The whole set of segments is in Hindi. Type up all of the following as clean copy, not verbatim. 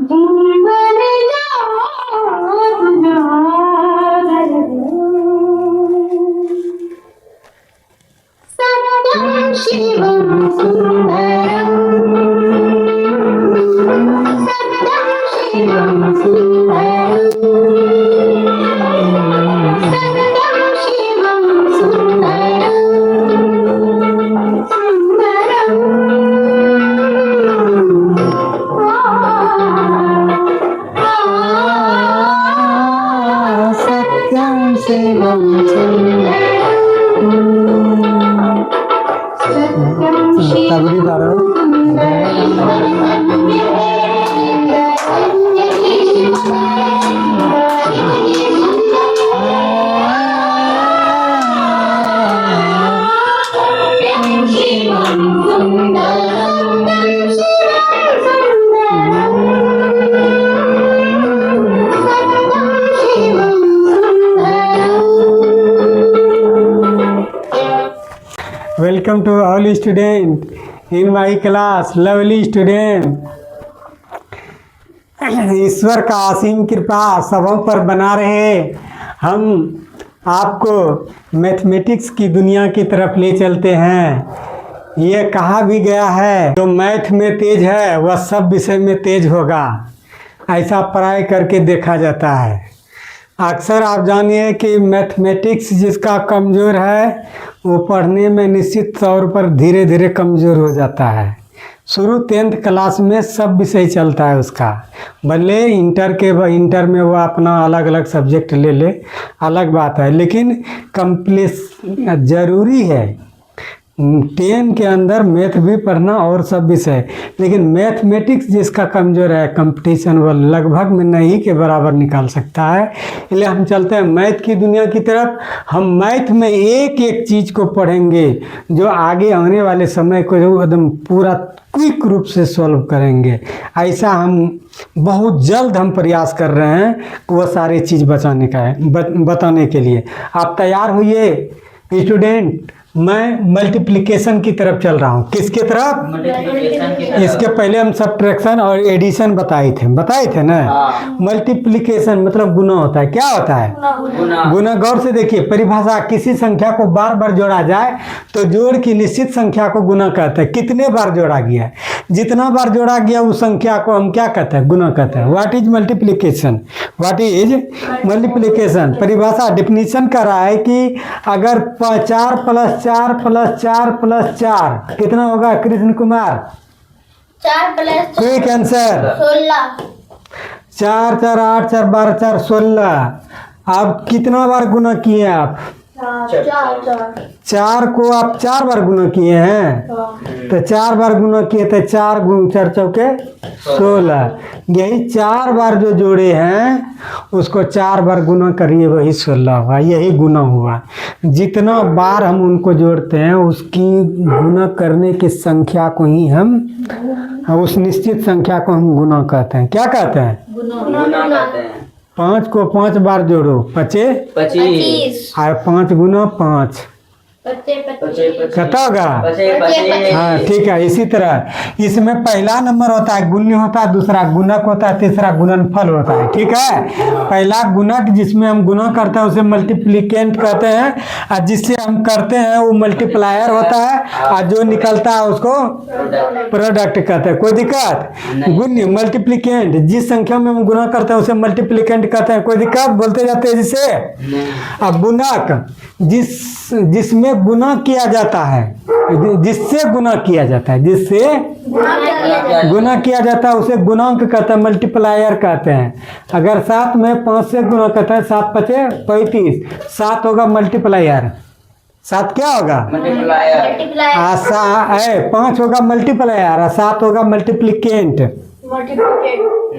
जीवन सत्यं शिवं सुन्दरं सत्यं शिवं सुन्दरं सत्यं शिवं सुन्दरं सत्यं शिवं तबड़ी बारो welcome to all student in my class lovely student. ईश्वर का असीम कृपा सबों पर बना रहे। हम आपको मैथमेटिक्स की दुनिया की तरफ ले चलते हैं। ये कहा भी गया है जो मैथ में तेज है वह सब विषय में तेज होगा, ऐसा पढ़ाई करके देखा जाता है। अक्सर आप जानिए कि मैथमेटिक्स जिसका कमज़ोर है वो पढ़ने में निश्चित तौर पर धीरे धीरे कमज़ोर हो जाता है। शुरू 10th क्लास में सब विषय चलता है उसका, भले इंटर में वो अपना अलग अलग सब्जेक्ट ले ले, अलग बात है, लेकिन कम्प्लीस ज़रूरी है 10 के अंदर मैथ भी पढ़ना और सब विषय। लेकिन मैथमेटिक्स जिसका कमज़ोर है कंपटीशन वो लगभग में नहीं के बराबर निकाल सकता है। इसलिए हम चलते हैं मैथ की दुनिया की तरफ। हम मैथ में एक एक चीज़ को पढ़ेंगे जो आगे आने वाले समय को जो एकदम पूरा क्विक रूप से सॉल्व करेंगे। ऐसा हम बहुत जल्द हम प्रयास कर रहे हैं वो सारी चीज़ बताने के लिए। आप तैयार होइए स्टूडेंट। मैं मल्टीप्लिकेशन की तरफ चल रहा हूँ। किसके तरफ? मल्टीप्लिकेशन की तरफ। इसके पहले हम सब्ट्रैक्शन और एडिशन बताए थे ना। मल्टीप्लिकेशन मतलब गुना होता है। क्या होता है? गुना। गौर से देखिए परिभाषा, किसी संख्या को बार बार जोड़ा जाए तो जोड़ की निश्चित संख्या को गुना कहते हैं। कितने बार जोड़ा गया, जितना बार जोड़ा गया उस संख्या को हम क्या कहते हैं? गुना कहते हैं। What is multiplication? What is multiplication? परिभाषा डिफिनीशन कर रहा है कि अगर 4 + 4 + 4 + 4 कितना होगा कृष्ण कुमार? 4 + quick answer 16 4 4 8 4 12 4 16। आप कितना बार गुना किए? आप 4 को आप 4 बार गुना किए हैं। तो 4 बार गुना किए तो 4 × 4 चौके 16। यही 4 बार जो जोड़े हैं उसको 4 बार गुना करिए वही 16 हुआ, यही गुना हुआ। जितना बार हम उनको जोड़ते हैं उसकी गुना करने की संख्या को ही हम उस निश्चित संख्या को हम गुना कहते हैं। क्या कहते हैं? गुना कहते हैं। 5 को 5 बार जोड़ो 25 और 5 × 5 कितना होगा? हाँ ठीक है। इसी तरह इसमें पहला नंबर होता है गुण्य होता है, दूसरा गुणक होता है, तीसरा गुणनफल होता है। ठीक है। पहला गुणक जिसमें हम गुना करते हैं उसे मल्टीप्लिकेंट कहते हैं, और जिससे हम करते हैं वो मल्टीप्लायर होता है, और जो निकलता है उसको प्रोडक्ट कहते हैं। कोई दिक्कत? गुण्य मल्टीप्लिकेंट, जिस संख्या में हम गुना करते हैं उसे मल्टीप्लिकेंट कहते हैं। कोई दिक्कत? बोलते जाते हैं जिसे। अब गुणक जिसमें गुना किया जाता है, जिससे गुना किया जाता है, जिससे गुना किया जाता है उसे गुणांक कहते हैं, मल्टीप्लायर कहते हैं। अगर 7 में 5 से गुना करता है 7 × 5 = 35, 7 होगा मल्टीप्लायर। 7 क्या होगा? मल्टीप्लायर। 5 होगा मल्टीप्लायर और 7 होगा मल्टीप्लिकेंट।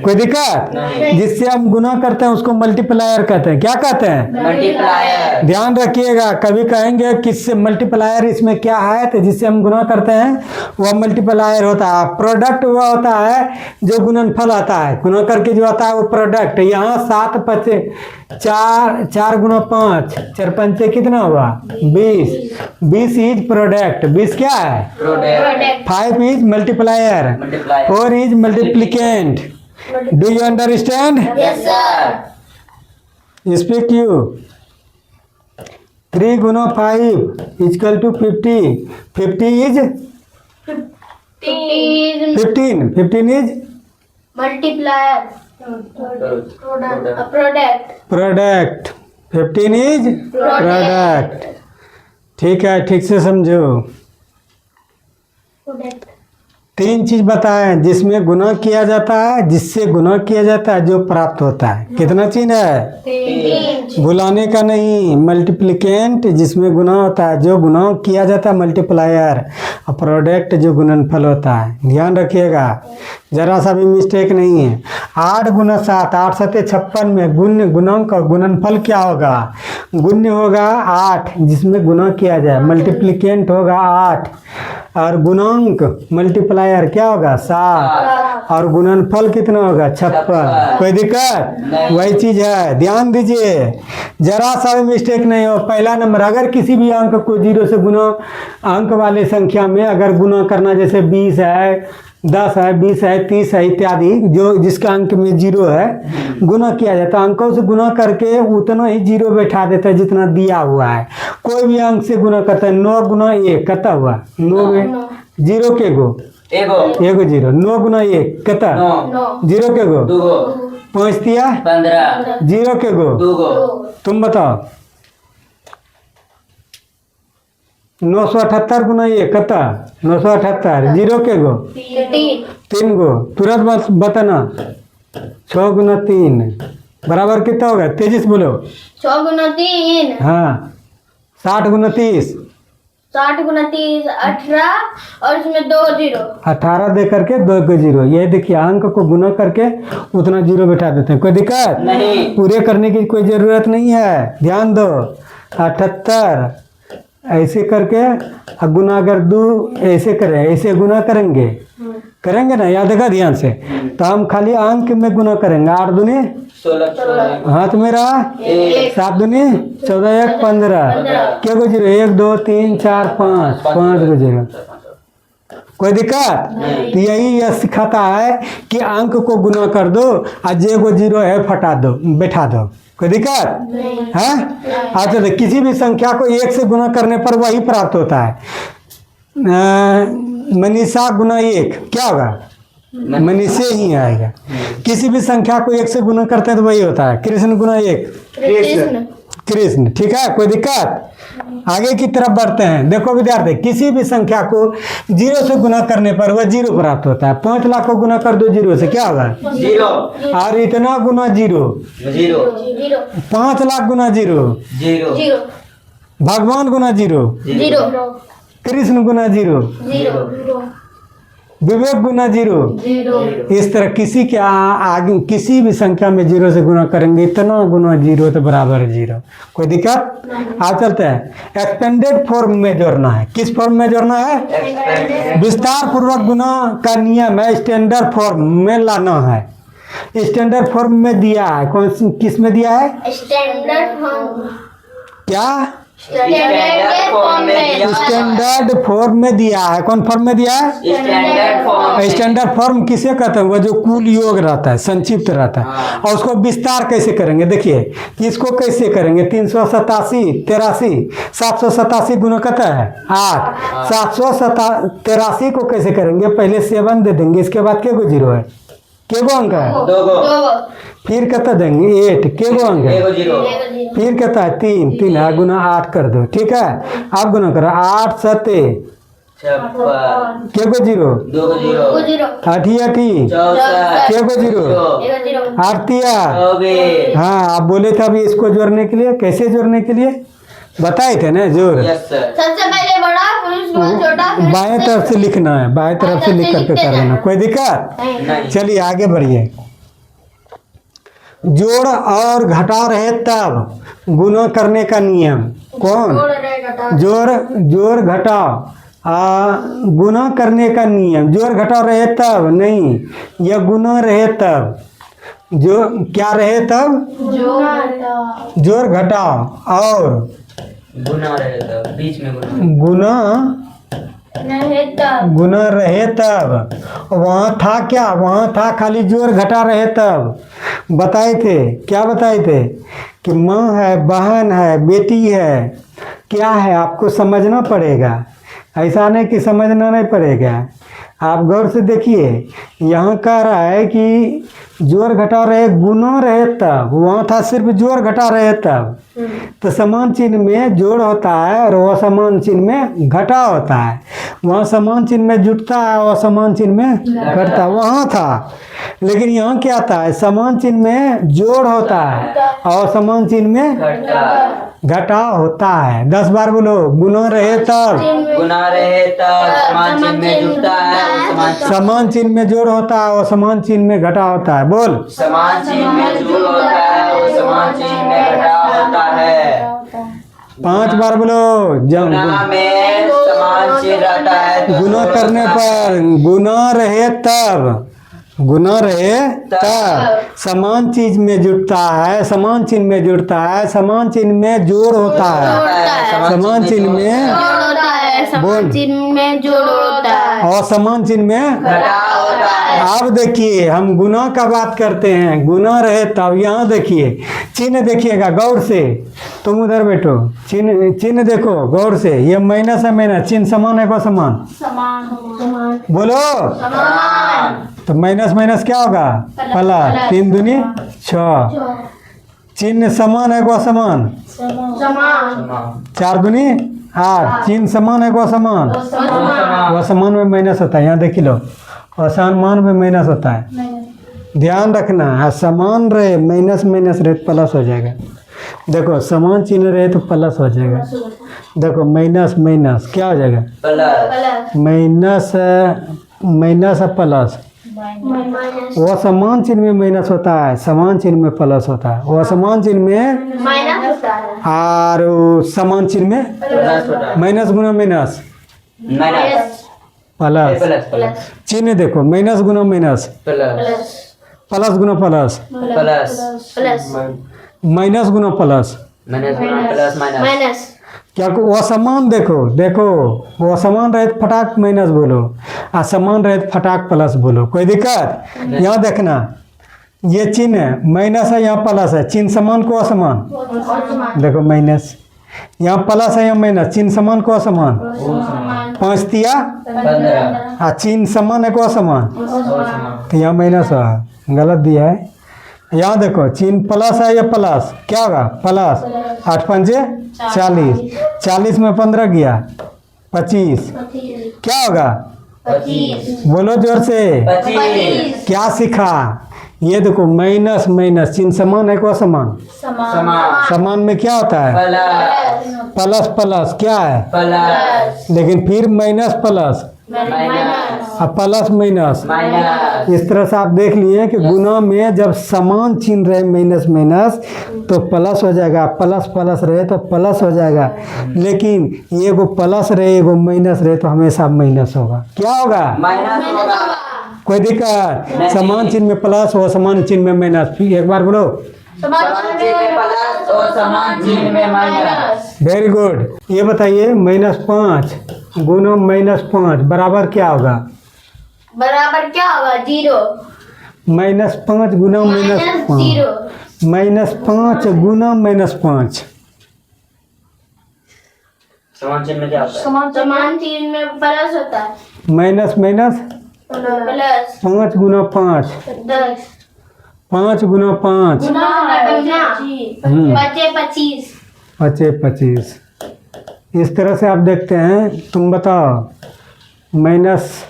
कोई दिक्कत? जिससे हम गुना करते हैं उसको मल्टीप्लायर कहते हैं। क्या कहते हैं? मल्टीप्लायर। ध्यान रखिएगा, कभी कहेंगे किससे मल्टीप्लायर इसमें क्या है, तो जिससे हम गुना करते हैं वह मल्टीप्लायर होता है। प्रोडक्ट वह होता है जो गुणनफल आता है, गुना करके जो आता है वो प्रोडक्ट। यहाँ 7 × 5 4 × 5 4 × 5 कितना हुआ? 20। 20 इज प्रोडक्ट। 20 क्या है? Product. 5 is multiplier. 4 is multiplicand. Do you understand? Yes, sir. Speak you 3 गुना 5 is equal to 50. 50 is 15 is multiplier product product. 15 is product. ठीक है, ठीक से समझो. product 3 चीज बताएं जिसमें गुना किया जाता है, जिससे गुना किया जाता है, जो प्राप्त होता है. कितना चीज है? 3 बुलाने का नहीं. मल्टीप्लिकेंट जिसमें गुना होता है, जो गुना किया जाता है मल्टीप्लायर. और प्रोडक्ट जो गुणनफल होता है. ध्यान रखिएगा, जरा सा भी मिस्टेक नहीं है. 8 गुना 7, 8 सत्ते 56 में गुणांक और गुणनफल क्या होगा? गुण्य होगा 8 जिसमें गुना किया जाए, मल्टीप्लिकेंट होगा 8 और गुणांक मल्टीप्लायर क्या होगा? 7 और गुणनफल कितना होगा? 56. कोई दिक्कत? नहीं। वही चीज है, ध्यान दीजिए, जरा सा भी मिस्टेक नहीं हो. पहला नंबर, अगर किसी भी अंक को 0 से गुना, अंक वाले संख्या में अगर गुना करना, जैसे 20 है, 10 है, 20 है, 30 है इत्यादि, जो जिसका अंक में 0 है, गुना किया जाता है. अंकों से गुना करके उतना ही 0 बैठा देता है जितना दिया हुआ है. कोई भी अंक से गुना करता है. 9 गुना 1 कितना हुआ? 9 में 0 के गो एगो 0. 9 गुना 1 कितना? 9 0 के गो दूगो 5 दिया 15 0 के गो. दूगो तुम बताओ. 978 गुना 1 कितना? 978. 0 के गो 3 गो. तुरंत बताना. 6 गुना 3 बराबर कितना होगा? तेजी से बोलो. 6 गुना 3 हाँ. 60 गुना 30 60 गुना 30 18 और इसमें 2 0 18 दे करके 2 को 0. ये देखिए, अंक को गुना करके उतना 0 बैठा देते हैं. कोई दिक्कत नहीं. पूरे करने की कोई ज़रूरत नहीं है. ध्यान दो. 78 ऐसे करके अब गुना, अगर 2 ऐसे करें, ऐसे गुना करेंगे ना, याद रखा ध्यान से. तो हम खाली अंक में गुना करेंगे. 8 दूनी 16 हाथ में रहा, 7 दूनी 14 1 15 क्या को 0? 1 2 3 4 5 5 को 0. कोई दिक्कत? तो यह सिखाता है कि अंक को गुना कर दो और जे को 0 है फटा दो, बैठा दो. कोई दिक्कत है? अच्छा, तो किसी भी संख्या को 1 से गुना करने पर वही प्राप्त होता है. मनीषा गुना 1 क्या होगा? मनीषे ही आएगा. किसी भी संख्या को 1 से गुना करते हैं तो वही होता है. कृष्ण गुना 1 कृष्ण. ठीक है, कोई दिक्कत? आगे की तरफ बढ़ते हैं. देखो विद्यार्थी, किसी भी संख्या को 0 से गुना करने पर वह 0 प्राप्त होता है. 5 लाख को गुना कर दो 0 से क्या होगा? 0 और इतना गुना 0. 0 5 लाख गुना 0. 0 भगवान गुना 0. 0 कृष्ण गुना 0. विवेक गुना 0. इस तरह किसी के आगे किसी भी संख्या में 0 से गुना करेंगे, इतना गुना 0 तो बराबर 0. कोई दिक्कत? आप चलते हैं. एक्सपेंडेड फॉर्म में जोड़ना है. किस फॉर्म में जोड़ना है? विस्तार पूर्वक गुना का नियम है. स्टैंडर्ड फॉर्म में लाना है. स्टैंडर्ड फॉर्म में दिया है. किस में दिया है? स्टैंडर्ड फॉर्म क्या? स्टैंडर्ड फॉर्म में स्टैंडर्ड फॉर्म में दिया है. कौन फॉर्म में दिया है? स्टैंडर्ड फॉर्म स्टैंडर्ड फॉर्म किसे कहते हैं? वो जो कुल योग रहता है, संक्षिप्त रहता है. और उसको विस्तार कैसे करेंगे? देखिए, इसको कैसे करेंगे? 387 83 787 गुना कहता है 8. 783 को कैसे करेंगे? पहले 7 दे देंगे, इसके बाद के गो 0 है? के गो अंक है? 2 फिर कहता देंगे 8. के गो अंक है? 0 फिर कहता है 3 है गुना 8 कर दो. ठीक है, आप गुना करो. 8 7 56 के गो 0. 2 0 8 8 64 के गो 0. 8 तिया. 24 हाँ, आप बोले थे अभी इसको जोड़ने के लिए. कैसे जोड़ने के लिए बताए थे ना? जोड़ यस सर. सबसे पहले बड़ा फिर उसके बाद छोटा फिर बाएं तरफ से लिखना है. बाएं तरफ से लिख करके कर देना. कोई दिक्कत? नहीं. चलिए आगे बढ़िए. जोड़ और घटा रहे तब गुना करने का नियम. कौन? जोड़ घटाओ गुना करने का नियम. जोड़ घटाओ रहे तब नहीं, यह गुना रहे तब. जो क्या रहे तब? जोड़ घटाओ और गुना रहेगा बीच में गुना. गुना रहे तब गुना रहे तब। वहाँ था क्या? वहाँ था खाली जोड़ घटा रहे तब। बताए थे क्या? बताए थे कि माँ है, बहन है, बेटी है, क्या है आपको समझना पड़ेगा। ऐसा नहीं कि समझना नहीं पड़ेगा। आप गौर से देखिए, यहाँ कह रहा है कि जोड़ घटा रहे, गुना रहे तब। वहाँ था सिर्फ जोड़ घटा रहे तब। तो समान चिन्ह में जोड़ होता है और असमान चिन्ह में घटा होता है। वहाँ समान चिन्ह में जुटता है और असमान चिन्ह में घटता। वहाँ था, लेकिन यहाँ क्या था? समान चिन्ह में जोड़ होता है और असमान चिन्ह में घटा घटा होता है। 10 बार बोलो, गुना रहे तब। गुना रहे तब समान चिन्ह में जुटता है समान चिन्ह में जोड़ होता है और समान चिन्ह में घटा होता है। बोल। समान चिन्ह में जोड़ होता है और समान चिन्ह में घटा होता है। 5 बार बोलो। गुना में समान चिन्ह रहता है तो गुना जोड़ करने होता है। पर गुना रहे तब, गुना रहे तब समान चीज में जुटता है, समान चिन्ह में जुटता है, समान चिन्ह में जोड़ होता है, समान चिन्ह में होता है, समान चिन्ह में जोड़ होता है और समान चिन्ह में। घटा होता है। अब देखिए, हम गुना का बात करते हैं, गुना रहे तब। यहाँ देखिए, चिन्ह देखिएगा गौर से। तुम उधर बैठो, चिन्ह चिन्ह देखो गौर से। ये माइनस है, माइनस। चिन्ह समान है को समान? समान बोलो। तो माइनस माइनस क्या होगा? प्लस। 3 दूनी 6। चिन्ह समान है को समान? समान 4 दूनी 8। चिन्ह समान है को समान? वो समान में माइनस होता है। यहाँ देख लो, असमान में माइनस होता है। ध्यान रखना, समान रहे माइनस माइनस रहे तो प्लस हो जाएगा। देखो, समान चिन्ह रहे तो प्लस हो जाएगा। देखो, माइनस माइनस क्या हो जाएगा? प्लस। Minus minus plus. वो समान चिन्ह में माइनस होता है, समान चिन्ह में प्लस होता है। वो समान चिन्ह में माइनस होता है और समान चिन्ह में प्लस होता है। माइनस गुना माइनस माइनस प्लस। प्लस चिन्ह देखो, माइनस गुना माइनस, प्लस प्लस गुना प्लस, प्लस माइनस गुना plus. Minus plus minus minus क्या वो समान? देखो देखो, वो समान रहे तो फटाक माइनस बोलो, और समान रहे तो फटाक प्लस बोलो। कोई दिक्कत? यहाँ देखना, ये चिन्ह माइनस है, यहाँ प्लस है। चिन्ह समान को असमान। देखो माइनस, यहाँ प्लस है, यहाँ माइनस। चिन्ह समान को असमान। 5 तिया 15 और चिन्ह समान है को असमान। तो यहाँ माइनस है, गलत दिया है। यहाँ देखो, चिन्ह प्लस है, ये प्लस क्या होगा? प्लस। 8 पंजे 40। 40 में 15 गया 25। क्या होगा? 25 बोलो जोर से। 25 क्या सीखा? ये देखो, माइनस माइनस, चिन्ह समान है को असमान? समान समान में क्या होता है? प्लस प्लस प्लस क्या है? प्लस लेकिन फिर माइनस प्लस माइनस और प्लस माइनस। माइनस। इस तरह से आप देख लिए कि गुना में जब समान चिन्ह रहे माइनस माइनस तो प्लस हो जाएगा, प्लस प्लस रहे तो प्लस हो जाएगा। लेकिन ये वो प्लस रहे, एगो माइनस रहे तो हमेशा माइनस होगा। क्या होगा? माइनस होगा। कोई दिक्कत? समान चिन्ह में प्लस हो, समान चिन्ह में माइनस। फिर एक बार बोलो। समान चिन्ह में प्लस और समान चिन्ह में माइनस। Very good. ये बताइए, -5 गुना -5 बराबर क्या होगा? बराबर क्या होगा? 0 -5 गुना -5 -5 गुना -5। समान चिन्ह में क्या होता है? समान चिन्ह में प्लस होता है। माइनस माइनस प्लस 5 गुना 5, 10 5 गुना 5 बचे 25। बचे 25। इस तरह से आप देखते हैं। तुम बताओ, माइनस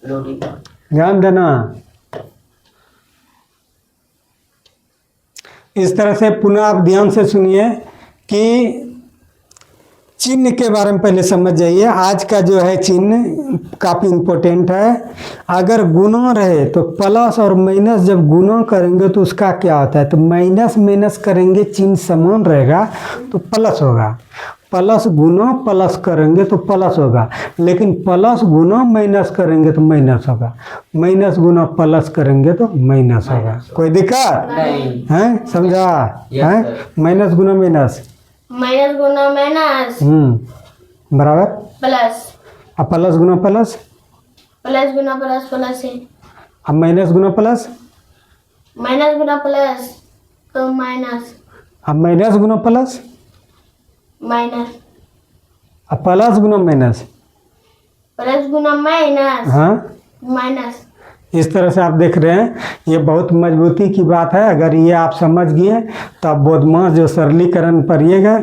ध्यान देना। इस तरह से पुनः आप ध्यान से सुनिए कि चिन्ह के बारे में पहले समझ जाइए। आज का जो है चिन्ह काफ़ी इम्पोर्टेंट है। अगर गुना रहे तो प्लस और माइनस जब गुना करेंगे तो उसका क्या होता है? तो माइनस माइनस करेंगे, चिन्ह समान रहेगा तो प्लस होगा। प्लस गुना प्लस करेंगे तो प्लस होगा, लेकिन प्लस गुना माइनस करेंगे तो माइनस होगा। माइनस गुना प्लस करेंगे तो माइनस होगा। कोई दिक्कत नहीं है? समझा? Yes, है sir. माइनस गुना माइनस। माइनस गुना माइनस बराबर। प्लस अब प्लस गुना प्लस, प्लस गुना प्लस प्लस है, अब माइनस गुना प्लस, माइनस गुना प्लस तो माइनस, अब माइनस गुना प्लस, माइनस, अब प्लस गुना माइनस। प्लस गुना माइनस, हाँ, माइनस। इस तरह से आप देख रहे हैं, ये बहुत मजबूती की बात है। अगर ये आप समझ गए तो आप बोधमास जो सरलीकरण पढ़िएगा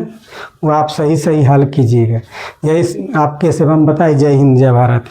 वो आप सही सही हल कीजिएगा। यही आपके सेवा में बताइए। जय हिंद, जय भारत।